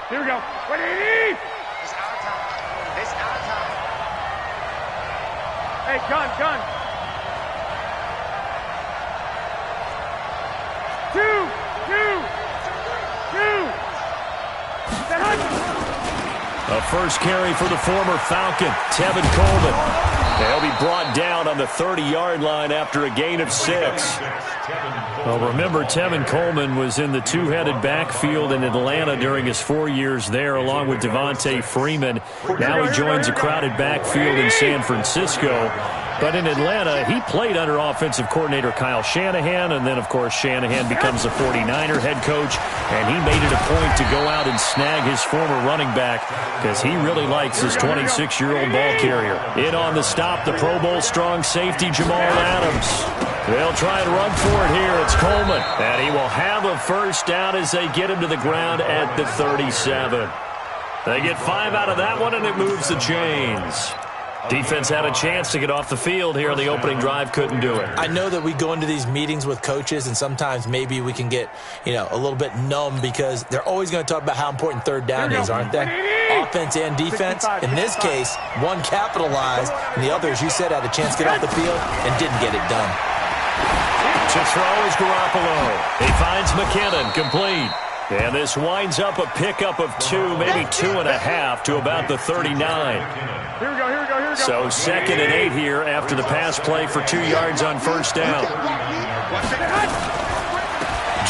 Here we go. Ready? It's our time. It's our time. Hey, gun. 2. A first carry for the former Falcon, Tevin Coleman. He'll be brought down on the 30-yard line after a gain of 6. Well, remember, Tevin Coleman was in the two-headed backfield in Atlanta during his 4 years there, along with Devontae Freeman. Now he joins a crowded backfield in San Francisco. But in Atlanta, he played under offensive coordinator Kyle Shanahan, and then, of course, Shanahan becomes the 49er head coach, and he made it a point to go out and snag his former running back because he really likes his 26-year-old ball carrier. In on the stop, the Pro Bowl strong safety Jamal Adams. They'll try and run for it here. It's Coleman, and he will have a first down as they get him to the ground at the 37. They get 5 out of that one, and it moves the chains. Defense had a chance to get off the field here on the opening drive, couldn't do it. I know that we go into these meetings with coaches, and sometimes maybe we can get, a little bit numb because they're always going to talk about how important third down is, aren't they? Offense and defense. In this case, one capitalized, and the other, as you said, had a chance to get off the field and didn't get it done. To throw is Garoppolo. He finds McKinnon, complete. And this winds up a pickup of 2, maybe 2.5 to about the 39. Here we go. So 2nd and 8 here after the pass play for 2 yards on first down.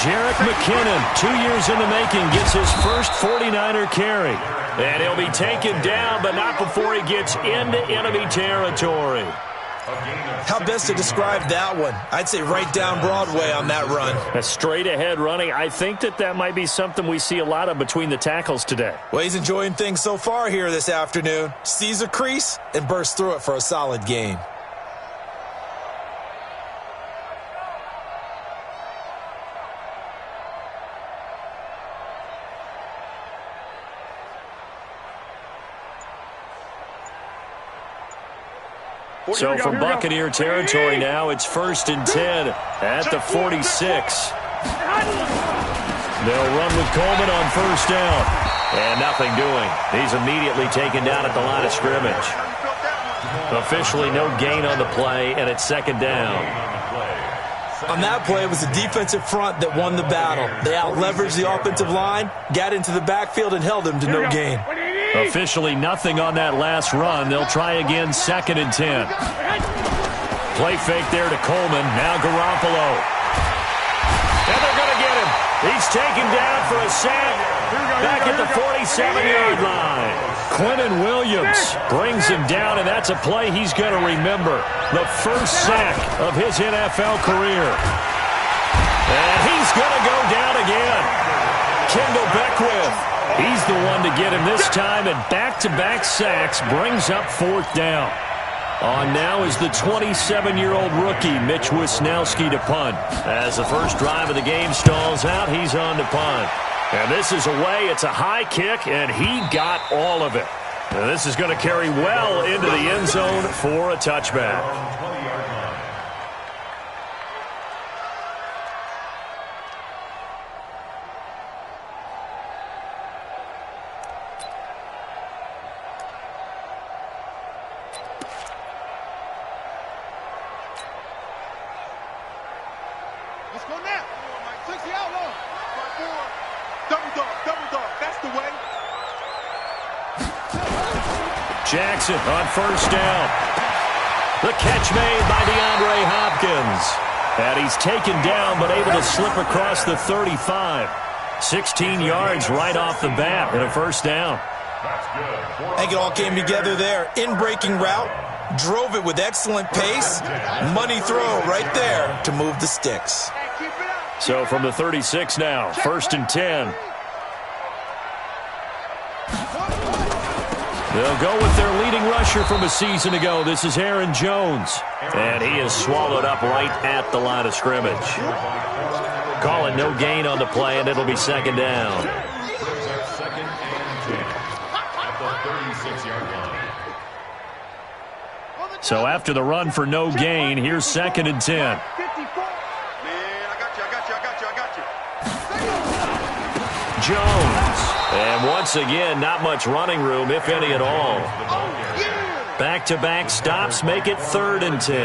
Jerick McKinnon, 2 years in the making, gets his first 49er carry. And he'll be taken down, but not before he gets into enemy territory. How best to describe that one? I'd say right down Broadway on that run. A straight-ahead running. I think that might be something we see a lot of between the tackles today. Well, he's enjoying things so far here this afternoon. Sees a crease and bursts through it for a solid gain. So from Buccaneer territory now, it's 1st and 10 at the 46. They'll run with Coleman on first down. And nothing doing. He's immediately taken down at the line of scrimmage. Officially no gain on the play, and it's 2nd down. On that play, it was the defensive front that won the battle. They out-leveraged the offensive line, got into the backfield, and held them to no gain. Officially nothing on that last run. They'll try again, 2nd and 10. Play fake there to Coleman. Now Garoppolo. And they're going to get him. He's taken down for a sack back at the 47-yard line. Quentin Williams brings him down, and that's a play he's going to remember. The first sack of his NFL career. And he's going to go down again. Kendall Beckwith. He's the one to get him this time, and back-to-back sacks brings up 4th down. On now is the 27-year-old rookie, Mitch Wisnowski, to punt. As the first drive of the game stalls out, he's on to punt. And this is away. It's a high kick, and he got all of it. And this is going to carry well into the end zone for a touchback. Jackson on first down. The catch made by DeAndre Hopkins. And he's taken down but able to slip across the 35. 16 yards right off the bat and a first down. I think it all came together there. In-breaking route, drove it with excellent pace. Money throw right there to move the sticks. So from the 36 now, 1st and 10. They'll go with their leading rusher from a season ago. This is Aaron Jones. And he is swallowed up right at the line of scrimmage. Call it no gain on the play, and it'll be 2nd down. So after the run for no gain, here's 2nd and 10. Jones. And once again, not much running room, if any at all. Back-to-back stops make it 3rd and 10.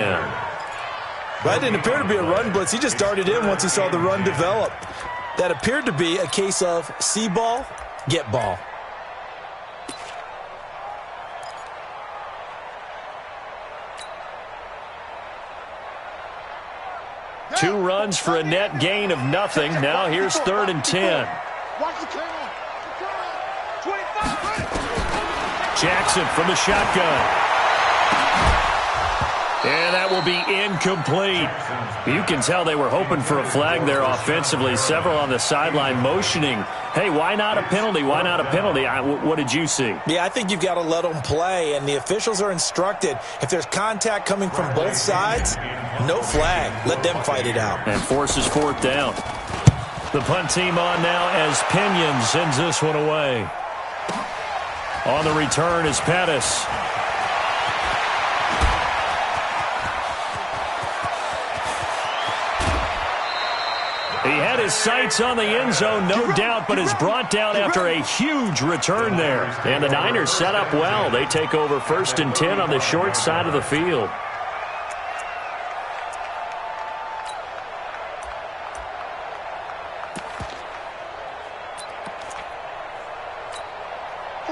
That didn't appear to be a run blitz. He just darted in once he saw the run develop. That appeared to be a case of see ball, get ball. Two runs for a net gain of nothing. Now here's 3rd and 10. Jackson from the shotgun. And that will be incomplete. You can tell they were hoping for a flag there offensively. Several on the sideline motioning, hey, why not a penalty? Why not a penalty? What did you see? Yeah, I think you've got to let them play, and the officials are instructed, if there's contact coming from both sides, no flag. Let them fight it out. And forces 4th down. The punt team on now as Pinion sends this one away. On the return is Pettis. He had his sights on the end zone, no doubt, but is brought down after a huge return there. And the Niners set up well. They take over 1st and 10 on the short side of the field.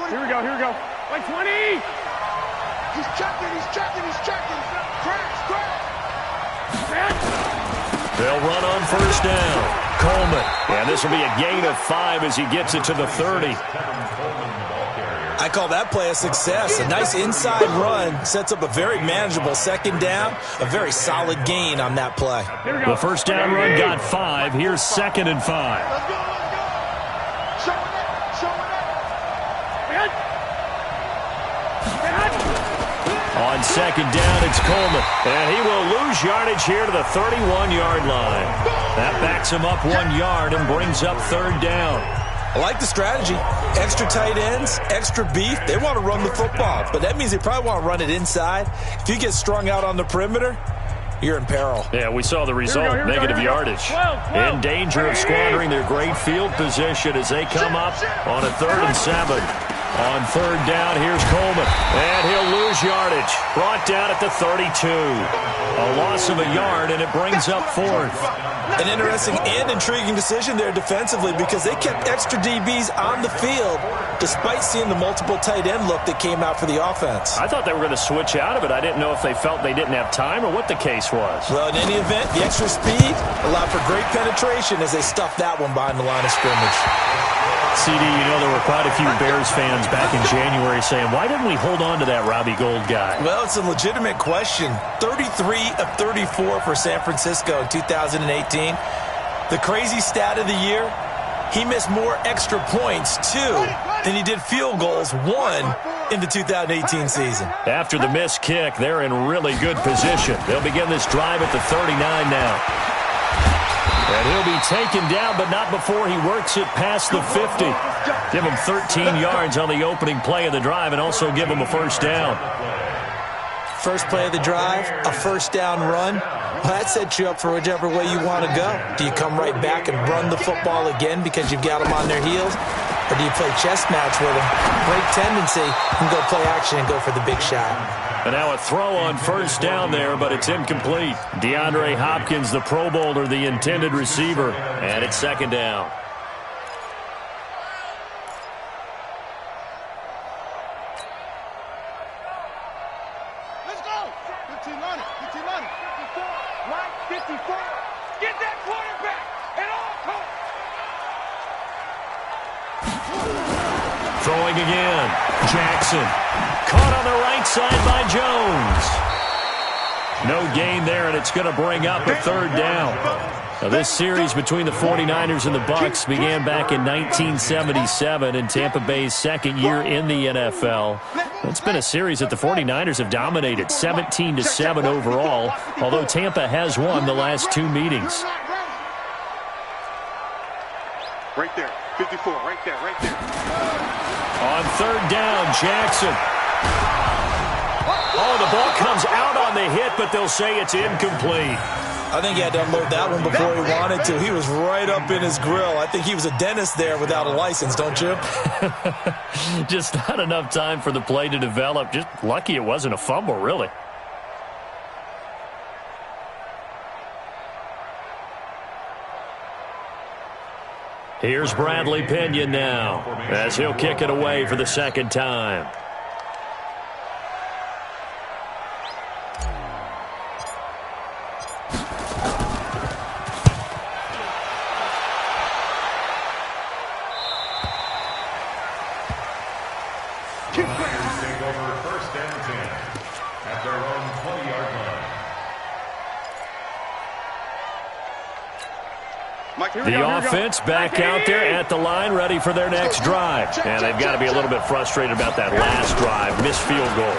Here we go, here we go. 20! He's checking. Crash. They'll run on 1st down. Coleman. And this will be a gain of 5 as he gets it to the 30. I call that play a success. A nice inside run sets up a very manageable 2nd down. A very solid gain on that play. The 1st down run got 5. Here's 2nd and 5. Let's go. On 2nd down, it's Coleman. And he will lose yardage here to the 31-yard line. That backs him up 1 yard and brings up 3rd down. I like the strategy. Extra tight ends, extra beef. They want to run the football, but that means they probably want to run it inside. If you get strung out on the perimeter, you're in peril. Yeah, we saw the result, negative yardage. 12. In danger of squandering their great field position as they come up on a 3rd and 7. On 3rd down, here's Coleman. And he'll lose yardage. Brought down at the 32. A loss of a yard, and it brings up 4th. An interesting and intriguing decision there defensively because they kept extra DBs on the field despite seeing the multiple tight end look that came out for the offense. I thought they were going to switch out of it. I didn't know if they felt they didn't have time or what the case was. Well, in any event, the extra speed allowed for great penetration as they stuffed that one behind the line of scrimmage. CD, you know there were quite a few Bears fans back in January saying, why didn't we hold on to that Robbie Gould guy? Well, it's a legitimate question. 33 of 34 for San Francisco in 2018. The crazy stat of the year, he missed more extra points, 2, than he did field goals, 1, in the 2018 season. After the missed kick, they're in really good position. They'll begin this drive at the 39 now. And he'll be taken down, but not before he works it past the 50. Give him 13 yards on the opening play of the drive and also give him a 1st down. First play of the drive, a 1st down run. Well, that sets you up for whichever way you want to go. Do you come right back and run the football again because you've got them on their heels? Or do you play chess match with them, break tendency, and go play action and go for the big shot? And now a throw on 1st down there, but it's incomplete. DeAndre Hopkins, the Pro Bowler, the intended receiver. And it's 2nd down. Let's go. 15 on it. 54. Right, 54. Get that quarterback at all costs. Throwing again. Jackson. Caught on the right side by Jones. No gain there, and it's going to bring up a 3rd down. Now, this series between the 49ers and the Bucs began back in 1977 in Tampa Bay's 2nd year in the NFL. It's been a series that the 49ers have dominated, 17-7 overall, although Tampa has won the last 2 meetings. Right there. 54. Right there. On 3rd down, Jackson. Oh, the ball comes out on the hit, but they'll say it's incomplete. I think he had to unload that one before he wanted to. He was right up in his grill. I think he was a dentist there without a license, don't you? Just not enough time for the play to develop. Just lucky it wasn't a fumble, really. Here's Bradley Pinion now as he'll kick it away for the second time. The offense back out there at the line, ready for their next drive. And they've got to be a little bit frustrated about that last drive, missed field goal.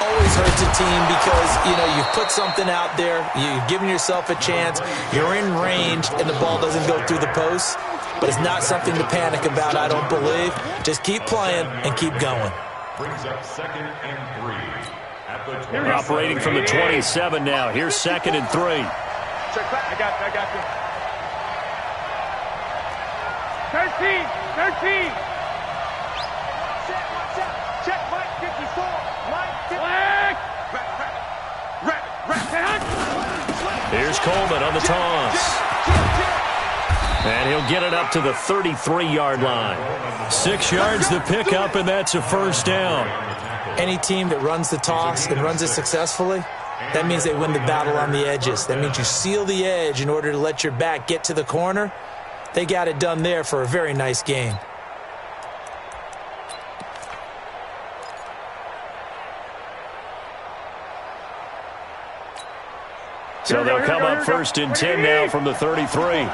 Always hurts a team because, you put something out there, you're giving yourself a chance, you're in range, and the ball doesn't go through the posts. But it's not something to panic about, I don't believe. Just keep playing and keep going. Brings up 2nd and 3. At the 20. Operating from the 27 now. Here's 2nd and 3. Check back. I got you. 13. Watch out. Check Mike 54. Mike 54. Here's Coleman on the toss. And he'll get it up to the 33-yard line. 6 yards the pickup, and that's a first down. Any team that runs the toss and runs it successfully, that means they win the battle on the edges. That means you seal the edge in order to let your back get to the corner. They got it done there for a very nice gain. So they'll come up 1st and 10 now from the 33.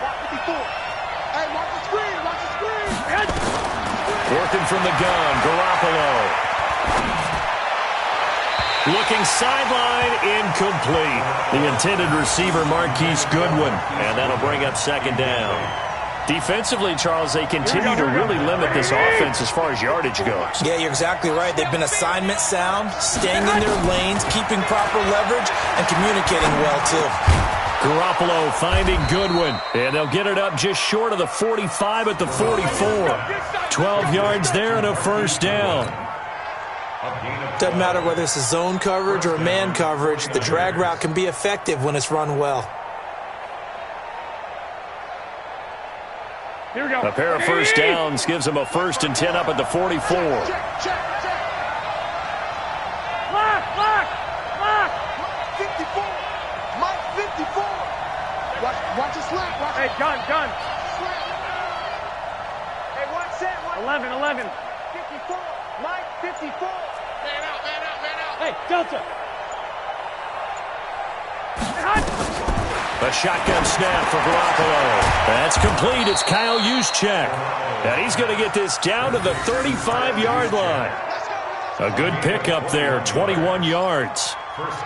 Working from the gun, Garoppolo. Looking sideline, incomplete. The intended receiver, Marquise Goodwin. And that'll bring up 2nd down. Defensively, Charles, they continue to really limit this offense as far as yardage goes. Yeah, you're exactly right. They've been assignment sound, staying in their lanes, keeping proper leverage, and communicating well, too. Garoppolo finding Goodwin, and they'll get it up just short of the 45 at the 44. 12 yards there and a first down. Doesn't matter whether it's a zone coverage or a man coverage, the drag route can be effective when it's run well. Here we go. A pair of first downs gives them a 1st and 10 up at the 44. Check. Lock. 54. Mike 54. Watch it slap. Hey, gun. Slap. Hey, watch that. 11. 54. Mike 54. Man out. Hey, Delta. A shotgun snap for Garoppolo. That's complete. It's Kyle Juszczyk. And he's going to get this down to the 35-yard line. A good pickup there, 21 yards.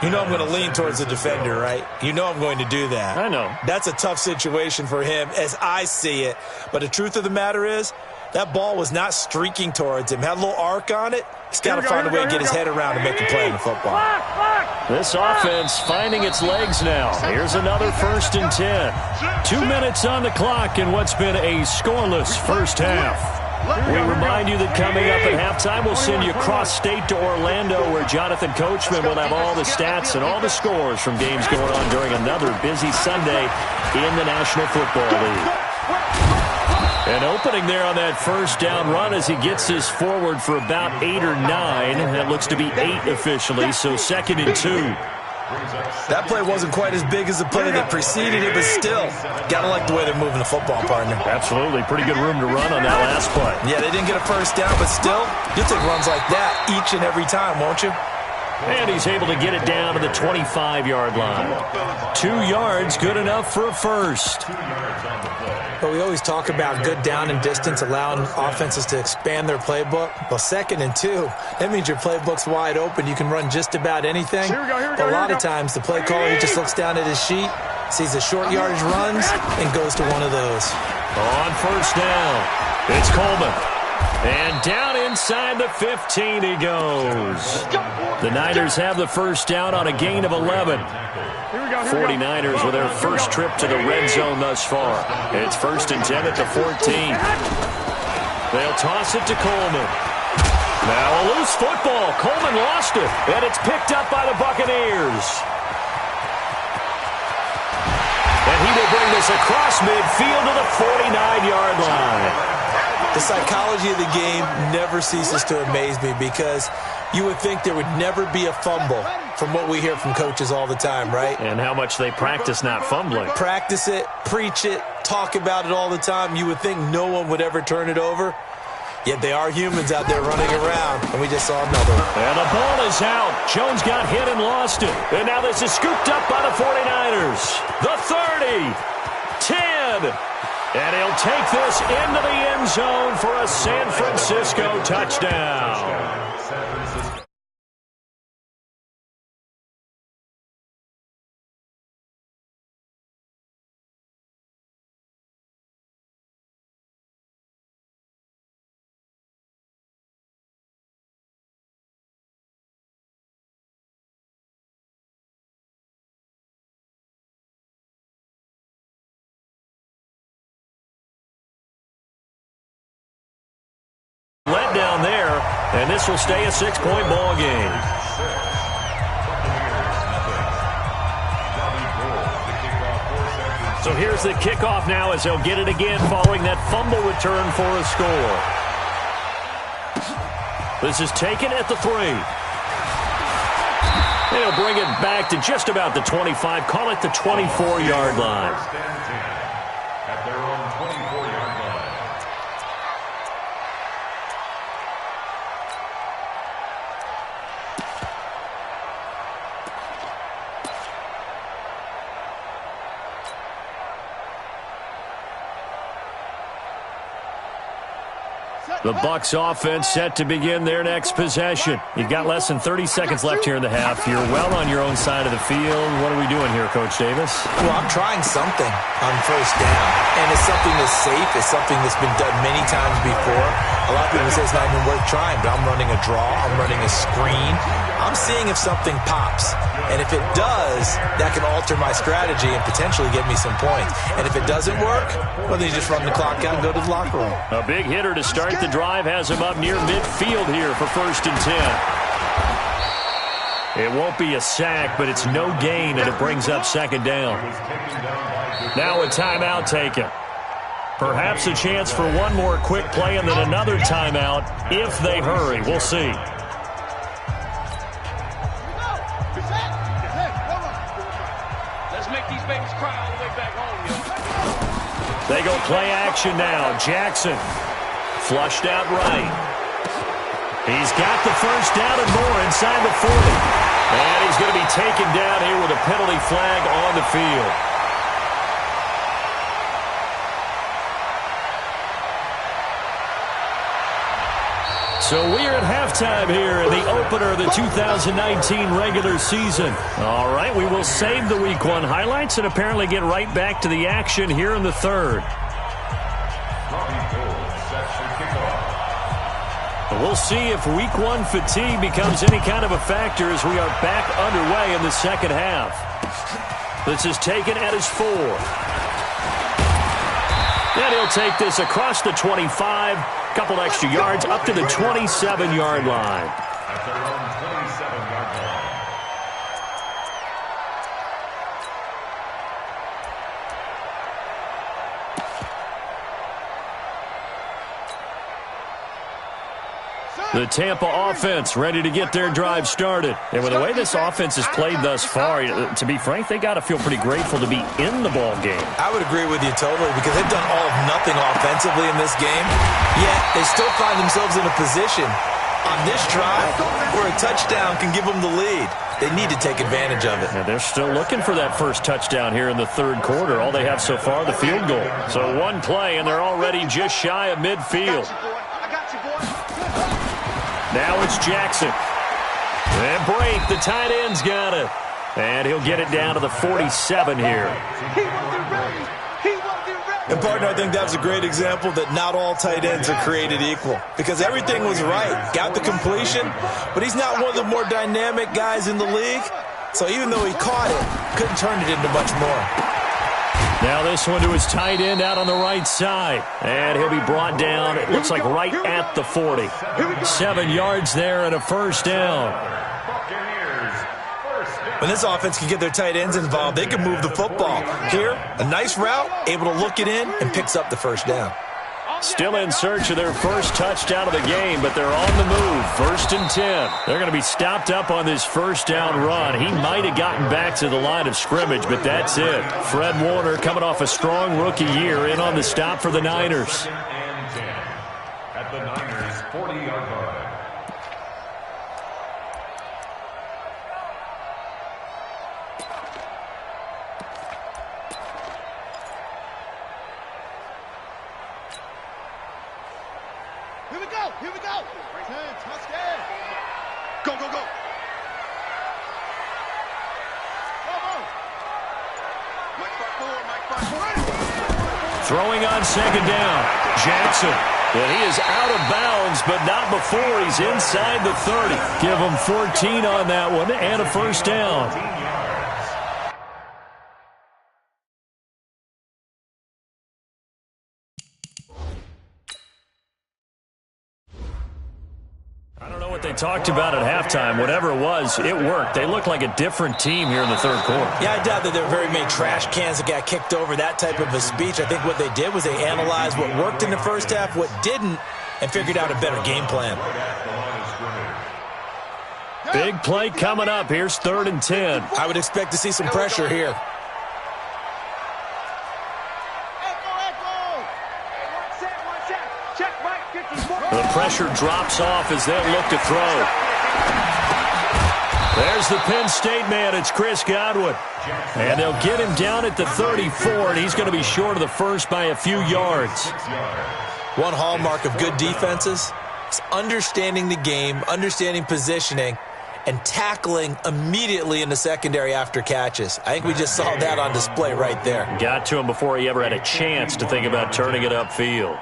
You know I'm going to lean towards the defender, right? You know I'm going to do that. I know. That's a tough situation for him as I see it. But the truth of the matter is, that ball was not streaking towards him. Had a little arc on it. He's got to find a way to get his head around and make a play in the football. This offense finding its legs now. Here's another 1st and 10. 2 minutes on the clock in what's been a scoreless first half. We remind you that coming up at halftime, we'll send you cross-state to Orlando, where Jonathan Coachman will have all the stats and all the scores from games going on during another busy Sunday in the National Football League. And opening there on that first down run as he gets this forward for about 8 or 9. That looks to be 8 officially, so 2nd and 2. That play wasn't quite as big as the play that preceded it, but still, got to like the way they're moving the football, partner. Absolutely. Pretty good room to run on that last play. Yeah, they didn't get a first down, but still, you'll take runs like that each and every time, won't you? And he's able to get it down to the 25-yard line. 2 yards, good enough for a first. But we always talk about good down and distance, allowing offenses to expand their playbook. Well, 2nd and 2, that means your playbook's wide open. You can run just about anything. But a lot of times, the play caller, he just looks down at his sheet, sees the short yardage runs, and goes to one of those. On first down, it's Coleman. And down inside the 15 he goes. The Niners have the first down on a gain of 11. 49ers with their first trip to the red zone thus far. It's 1st and 10 at the 14. They'll toss it to Coleman. Now a loose football. Coleman lost it, and it's picked up by the Buccaneers. And he will bring this across midfield to the 49-yard line. The psychology of the game never ceases to amaze me because you would think there would never be a fumble from what we hear from coaches all the time, right? And how much they practice not fumbling. Practice it, preach it, talk about it all the time. You would think no one would ever turn it over. Yet they are humans out there running around, and we just saw another. And the ball is out. Jones got hit and lost it. And now this is scooped up by the 49ers. The 30, 10. And he'll take this into the end zone for a San Francisco touchdown. Let down there, and this will stay a 6-point ball game. So here's the kickoff now as they'll get it again following that fumble return for a score. This is taken at the 3. They'll bring it back to just about the 25, call it the 24-yard line. At their own 24-yard line. The Bucs offense set to begin their next possession. You've got less than 30 seconds left here in the half. You're well on your own side of the field. What are we doing here, Coach Davis? Well, I'm trying something on first down, and it's something that's safe. It's something that's been done many times before. A lot of people say it's not even worth trying, but I'm running a draw. I'm running a screen. I'm seeing if something pops, and if it does, that can alter my strategy and potentially get me some points. And if it doesn't work, well, then you just run the clock out and go to the locker room. A big hitter to start the drive has him up near midfield here for 1st and 10. It won't be a sack, but it's no gain, and it brings up 2nd down. Now a timeout taken. Perhaps a chance for one more quick play and then another timeout if they hurry. We'll see. They go play action now. Jackson flushed out right. He's got the first down and more inside the 40. And he's going to be taken down here with a penalty flag on the field. So we're at halftime here in the opener of the 2019 regular season. All right, we will save the Week 1 highlights and apparently get right back to the action here in the 3rd. We'll see if Week 1 fatigue becomes any kind of a factor as we are back underway in the 2nd half. This is taken at his 4. And he'll take this across the 25. Couple extra yards up to the 27-yard line. At their own 27-yard line. The Tampa offense ready to get their drive started. And with the way this offense has played thus far, to be frank, they got to feel pretty grateful to be in the ball game. I would agree with you totally because they've done all of nothing offensively in this game, yet they still find themselves in a position on this drive where a touchdown can give them the lead. They need to take advantage of it. And they're still looking for that first touchdown here in the 3rd quarter. All they have so far, the field goal. So one play, and they're already just shy of midfield. Now it's Jackson. And break. The tight end's got it. And he'll get it down to the 47 here. He wasn't ready. He wasn't ready. And, partner, I think that was a great example that not all tight ends are created equal because everything was right. Got the completion, but he's not one of the more dynamic guys in the league. So even though he caught it, couldn't turn it into much more. Now this one to his tight end out on the right side. And he'll be brought down, it looks like right at the 40. 7 yards there and a first down. When this offense can get their tight ends involved, they can move the football. Here, a nice route, able to look it in, and picks up the first down. Still in search of their first touchdown of the game, but they're on the move. 1st and 10. They're going to be stopped up on this first down run. He might have gotten back to the line of scrimmage, but that's it. Fred Warner coming off a strong rookie year in on the stop for the Niners. At the Niners' 40-yard line. Here we go. 10, touchdown. Go, go, go. Mike 5-4. Throwing on 2nd down. Jackson. And he is out of bounds, but not before he's inside the 30. Give him 14 on that one and a first down. They talked about at halftime, whatever it was, it worked. They looked like a different team here in the 3rd quarter. Yeah, I doubt that there were very many trash cans that got kicked over, that type of a speech. I think what they did was they analyzed what worked in the first half, what didn't, and figured out a better game plan. Big play coming up. Here's 3rd and 10. I would expect to see some pressure here. The pressure drops off as they'll look to throw. There's the Penn State man. It's Chris Godwin. And they'll get him down at the 34, and he's going to be short of the first by a few yards. One hallmark of good defenses is understanding the game, understanding positioning, and tackling immediately in the secondary after catches. I think we just saw that on display right there. Got to him before he ever had a chance to think about turning it upfield.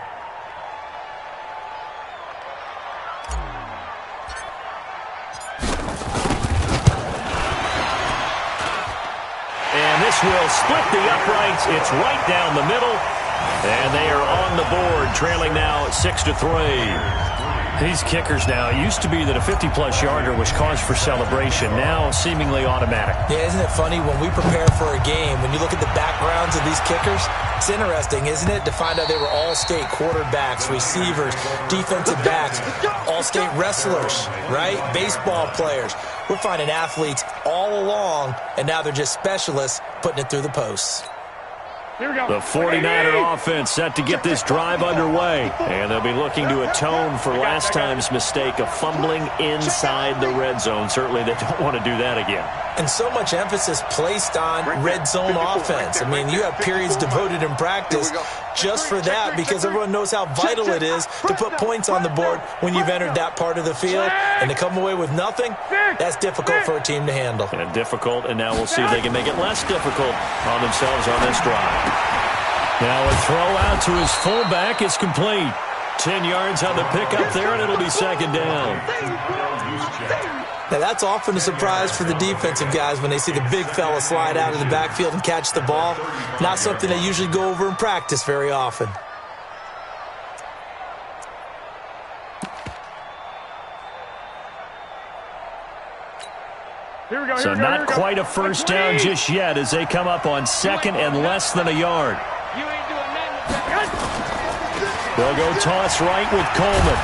This will split the uprights. It's right down the middle. And they are on the board, trailing now 6-3. These kickers now, it used to be that a 50-plus yarder was cause for celebration. Now seemingly automatic. Yeah, isn't it funny when we prepare for a game, when you look at the backgrounds of these kickers, it's interesting, isn't it, to find out they were all-state quarterbacks, receivers, defensive backs, all-state wrestlers, right? Baseball players. We're finding athletes all along, and now they're just specialists putting it through the posts. Here we go. The 49er offense set to get this drive underway. And they'll be looking to atone for last time's mistake of fumbling inside the red zone. Certainly they don't want to do that again. And so much emphasis placed on red zone offense. I mean, you have periods devoted in practice just for that because everyone knows how vital it is to put points on the board when you've entered that part of the field. And to come away with nothing, that's difficult for a team to handle. And difficult, and now we'll see if they can make it less difficult on themselves on this drive. Now a throw out to his fullback is complete. 10 yards on the pickup there, and it'll be 2nd down. Now, that's often a surprise for the defensive guys when they see the big fella slide out of the backfield and catch the ball. Not something they usually go over in practice very often. Here we go. So not quite a first down just yet as they come up on 2nd and less than a yard. You ain't doing nothing. They'll go toss right with Coleman.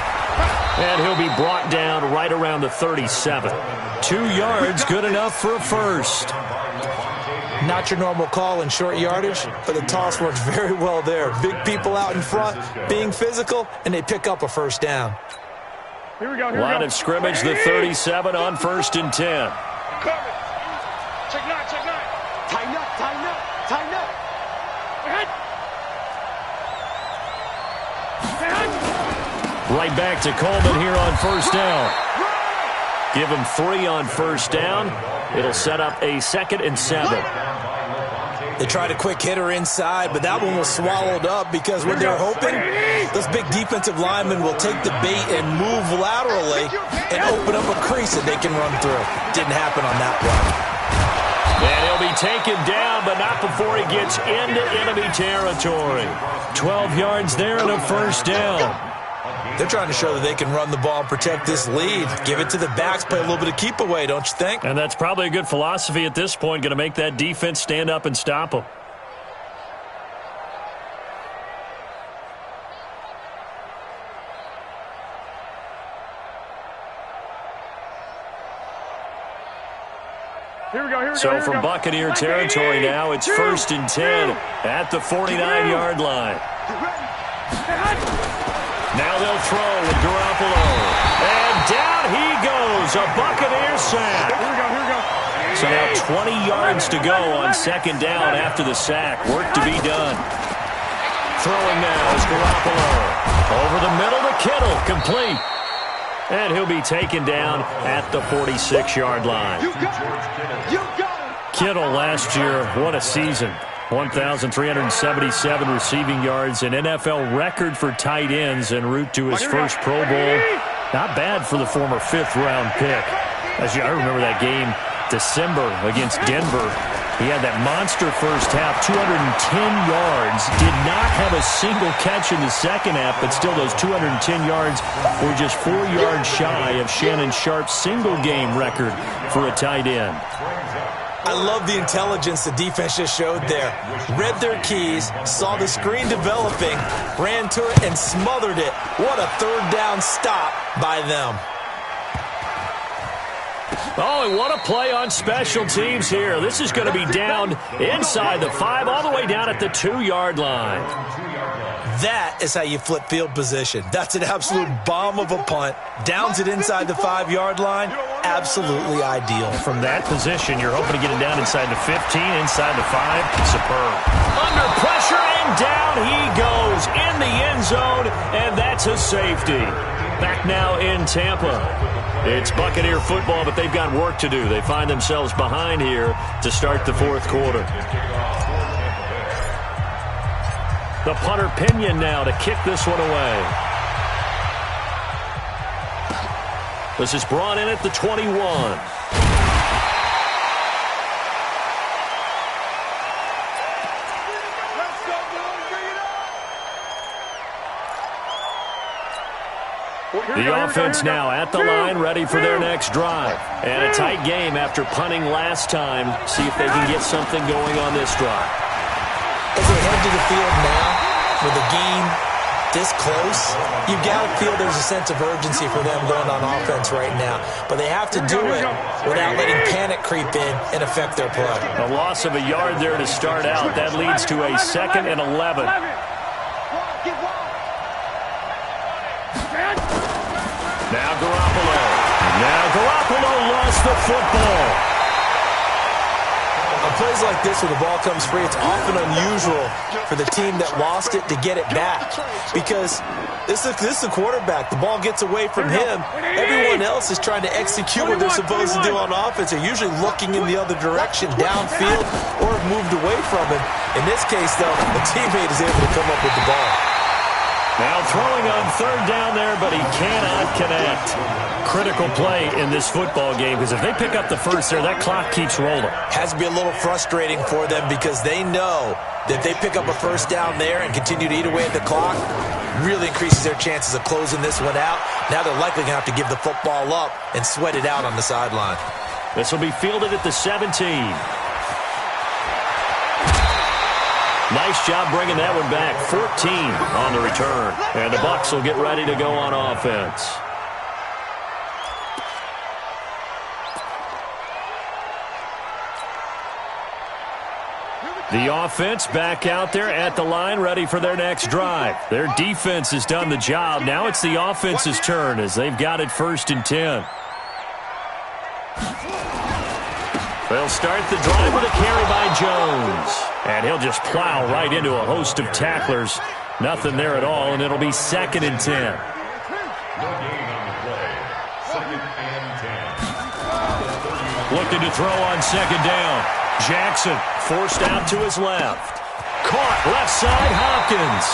And he'll be brought down right around the 37. 2 yards, good enough for a first. Not your normal call in short yardage, but the toss works very well there. Big people out in front, being physical, and they pick up a first down. Here we go. Line of scrimmage, the 37 on 1st and 10. Cover. Check 9, check 9. Tighten up, tighten up, tighten up. Ahead. Right back to Coleman here on 1st down. Give him 3 on 1st down. It'll set up a 2nd and 7. They tried a quick hitter inside, but that one was swallowed up because what they're hoping, those big defensive linemen will take the bait and move laterally and open up a crease that they can run through. Didn't happen on that one. And he'll be taken down, but not before he gets into enemy territory. 12 yards there and a first down. They're trying to show that they can run the ball and protect this lead. Give it to the backs, play a little bit of keep away, don't you think? And that's probably a good philosophy at this point, going to make that defense stand up and stop them. So from Buccaneer territory now, it's 1st and 10 at the 49-yard line. Now they'll throw with Garoppolo. And down he goes, a Buccaneer sack. So now 20 yards to go on 2nd down after the sack. Work to be done. Throwing now is Garoppolo. Over the middle to Kittle, complete. And he'll be taken down at the 46-yard line. Kittle last year, what a season. 1,377 receiving yards, an NFL record for tight ends en route to his first Pro Bowl. Not bad for the former 5th-round pick. I remember that game, December against Denver. He had that monster first half, 210 yards. Did not have a single catch in the second half, but still those 210 yards were just 4 yards shy of Shannon Sharp's single-game record for a tight end. I love the intelligence the defense just showed there. Read their keys, saw the screen developing, ran to it, and smothered it. What a 3rd down stop by them. Oh, and what a play on special teams here. This is going to be down inside the 5, all the way down at the 2-yard line. That is how you flip field position. That's an absolute bomb of a punt. Downs it inside the 5-yard line. Absolutely ideal. From that position, you're hoping to get it down inside the 15, inside the 5. Superb. Under pressure, and down he goes in the end zone, and that's a safety. Back now in Tampa. It's Buccaneer football, but they've got work to do. They find themselves behind here to start the 4th quarter. The punter Pinion now to kick this one away. This is brought in at the 21. The offense now at the line, ready for their next drive. And a tight game after punting last time. See if they can get something going on this drive. As they head to the field now, with a game this close, you've got to feel there's a sense of urgency for them going on offense right now. But they have to do it without letting panic creep in and affect their play. A loss of a yard there to start out. That leads to a 2nd and 11. Now Garoppolo. Now Garoppolo lost the football. On plays like this, when the ball comes free, it's often unusual for the team that lost it to get it back. Because this is the quarterback. The ball gets away from him. Everyone else is trying to execute what they're supposed to do on offense. They're usually looking in the other direction, downfield, or have moved away from him. In this case, though, the teammate is able to come up with the ball. Now throwing on 3rd down there, but he cannot connect. Critical play in this football game, because if they pick up the first there, that clock keeps rolling. Has to be a little frustrating for them because they know that if they pick up a first down there and continue to eat away at the clock, really increases their chances of closing this one out. Now they're likely going to have to give the football up and sweat it out on the sideline. This will be fielded at the 17. Nice job bringing that one back. 14 on the return. And the Bucs will get ready to go on offense. The offense back out there at the line, ready for their next drive. Their defense has done the job. Now it's the offense's turn as they've got it 1st and 10. They'll start the drive with a carry by Jones. And he'll just plow right into a host of tacklers. Nothing there at all, and it'll be 2nd and 10. No gain on the play. 2nd and 10. Looking to throw on 2nd down. Jackson forced out to his left. Caught left side, Hopkins.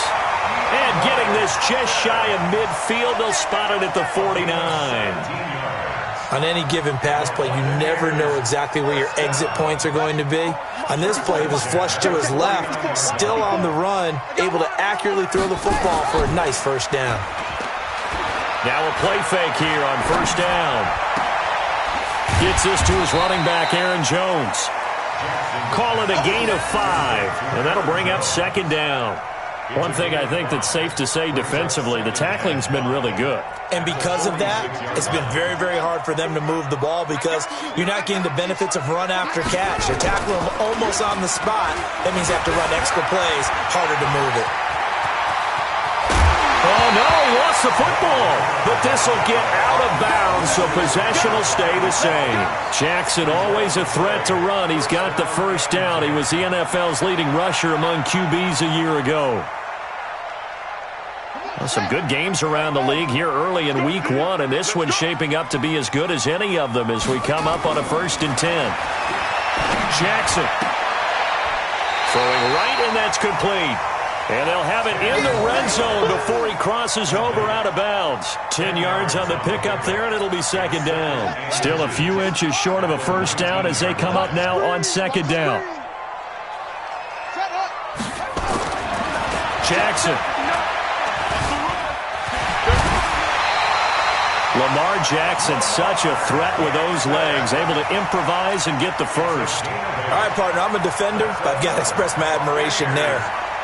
And getting this just shy of midfield, they'll spot it at the 49. On any given pass play, you never know exactly where your exit points are going to be. On this play, he was flushed to his left, still on the run, able to accurately throw the football for a nice first down. Now a play fake here on first down. Gets this to his running back, Aaron Jones. Call it a gain of 5, and that'll bring up second down. One thing I think that's safe to say defensively, the tackling's been really good. And because of that, it's been very, very hard for them to move the ball because you're not getting the benefits of run after catch. They're tackling them almost on the spot. That means they have to run extra plays, harder to move it. Oh, no, he lost the football. But this will get out of bounds, so possession will stay the same. Jackson always a threat to run. He's got the first down. He was the NFL's leading rusher among QBs a year ago. Well, some good games around the league here early in week 1, and this one's shaping up to be as good as any of them as we come up on a 1st and 10. Jackson throwing right, and that's complete. And they'll have it in the red zone before he crosses over out of bounds. 10 yards on the pickup there, and it'll be second down. Still a few inches short of a first down as they come up now on second down. Jackson. Lamar Jackson, such a threat with those legs, able to improvise and get the first. All right, partner, I'm a defender, but I've got to express my admiration there.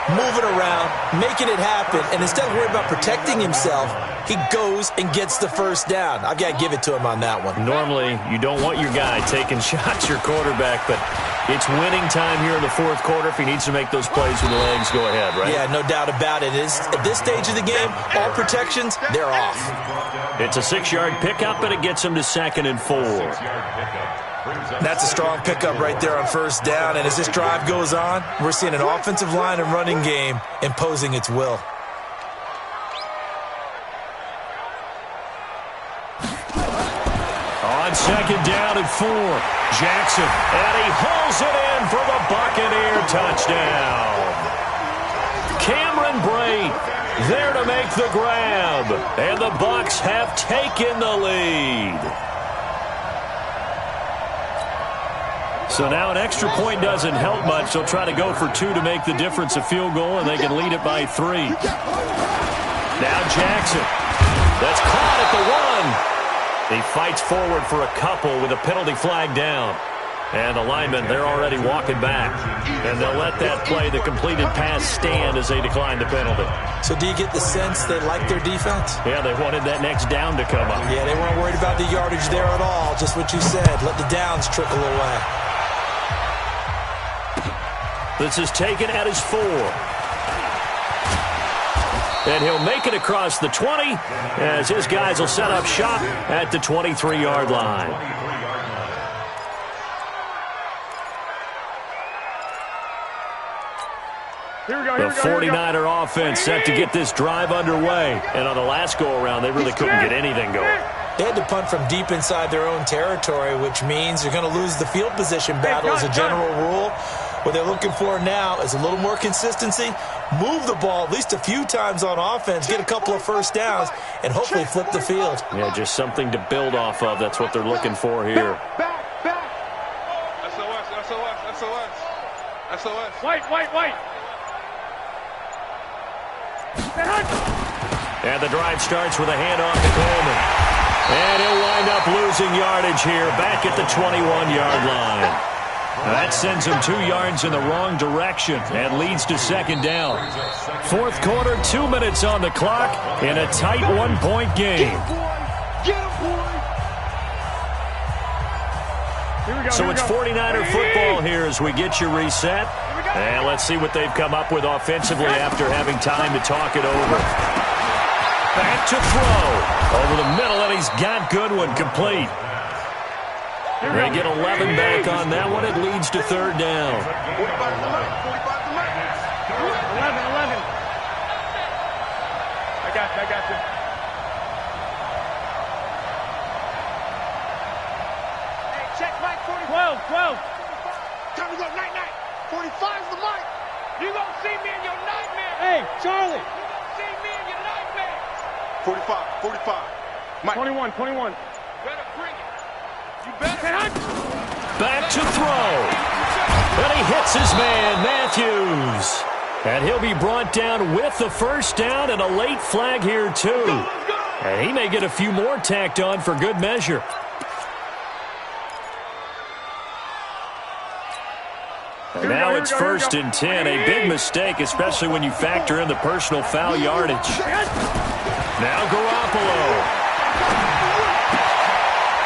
Moving around, making it happen, and instead of worrying about protecting himself, he goes and gets the first down. I've got to give it to him on that one. Normally, you don't want your guy taking shots, your quarterback, but it's winning time here in the 4th quarter. If he needs to make those plays with the legs, go ahead, right? Yeah, no doubt about it. At this stage of the game, all protections, they're off. It's a 6-yard pickup, and it gets him to 2nd and 4. That's a strong pickup right there on first down, and as this drive goes on, we're seeing an offensive line and running game imposing its will. On second down and 4, Jackson, and he hauls it in for the Buccaneer touchdown. Cameron Brate there to make the grab, and the Bucs have taken the lead. So now an extra point doesn't help much. They'll try to go for 2 to make the difference a field goal, and they can lead it by 3. Now Jackson. That's caught at the 1. He fights forward for a couple with a penalty flag down. And the linemen, they're already walking back. And they'll let that play, the completed pass, stand as they decline the penalty. So do you get the sense they like their defense? Yeah, they wanted that next down to come up. Yeah, they weren't worried about the yardage there at all. Just what you said. Let the downs trickle away. This is taken at his 4. And he'll make it across the 20 as his guys will set up shop at the 23-yard line. The 49er offense set to get this drive underway. And on the last go-around, they really couldn't get anything going. They had to punt from deep inside their own territory, which means you're going to lose the field position battle as a general rule. What they're looking for now is a little more consistency, move the ball at least a few times on offense, get a couple of first downs, and hopefully flip the field. Yeah, just something to build off of. That's what they're looking for here. SOS. White. And the drive starts with a handoff to Coleman. And he'll wind up losing yardage here back at the 21-yard line. That sends him 2 yards in the wrong direction and leads to second down. 4th quarter, 2 minutes on the clock in a tight 1-point game. So it's 49er football here as we get you reset. And let's see what they've come up with offensively after having time to talk it over. Back to throw. Over the middle, and he's got Goodwin complete. They get 11 back on that one. It leads to 3rd down. 11. I got you. Hey, check Mike 40. 12. Time to go. Night, night. 45's the mark. You gonna see me in your nightmare. Hey, Charlie. You gonna see me in your nightmare. 45. Mike. 21. Better bring it. You better. Back to throw. And he hits his man, Matthews. And he'll be brought down with the first down and a late flag here, too. And he may get a few more tacked on for good measure. And now it's 1st and 10. A big mistake, especially when you factor in the personal foul yardage. Now Garoppolo.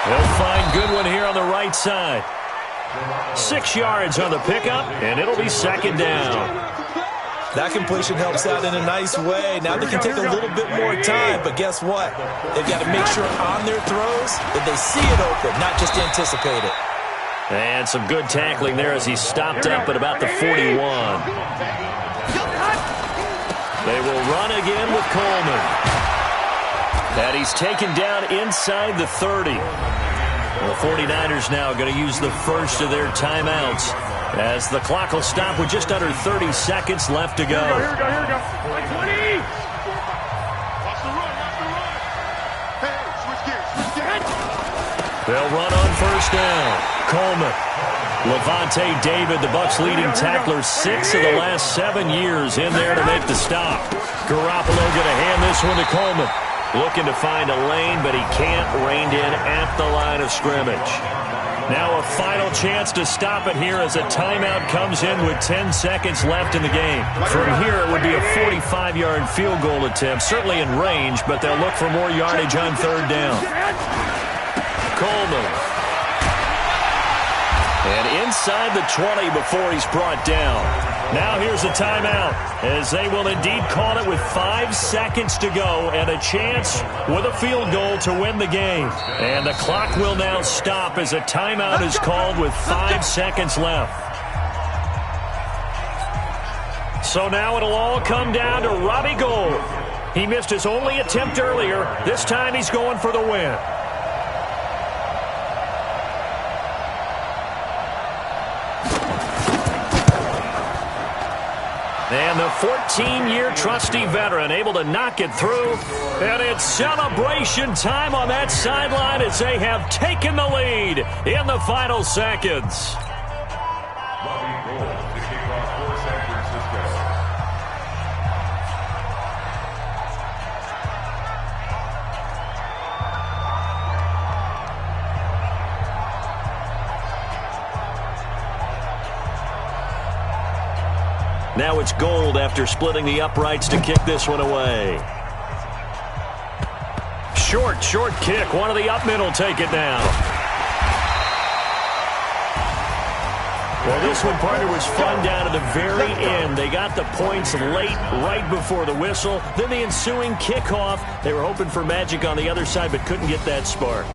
They'll find Goodwin here on the right side. 6 yards on the pickup, and it'll be 2nd down. That completion helps out in a nice way. Now they can take a little bit more time, but guess what? They've got to make sure on their throws that they see it open, not just anticipate it. And some good tackling there as he stopped up at about the 41. They will run again with Coleman. And he's taken down inside the 30. The 49ers now going to use the first of their timeouts as the clock will stop with just under 30 seconds left to go. Here we go. 20. Watch the run. Hey, switch gears. They'll run on first down. Coleman. Levante David, the Bucs' leading tackler, 6 of the last 7 years in there to make the stop. Garoppolo going to hand this one to Coleman. Looking to find a lane, but he can't. Reined in at the line of scrimmage. Now a final chance to stop it here as a timeout comes in with 10 seconds left in the game. From here, it would be a 45-yard field goal attempt, certainly in range, but they'll look for more yardage on 3rd down. Coleman. And inside the 20 before he's brought down. Now here's a timeout as they will indeed call it with 5 seconds to go and a chance with a field goal to win the game. And the clock will now stop as a timeout is called with 5 seconds left. So now it'll all come down to Robbie Gould. He missed his only attempt earlier. This time he's going for the win. And the 14-year trusty veteran able to knock it through. And it's celebration time on that sideline as they have taken the lead in the final seconds. Robbie Gould to kick off for San Francisco. Now it's Gould after splitting the uprights to kick this one away. Short kick. One of the up middle take it now. Well, this one, partner, was fun down to the very end. They got the points late, right before the whistle. Then the ensuing kickoff. They were hoping for magic on the other side, but couldn't get that spark.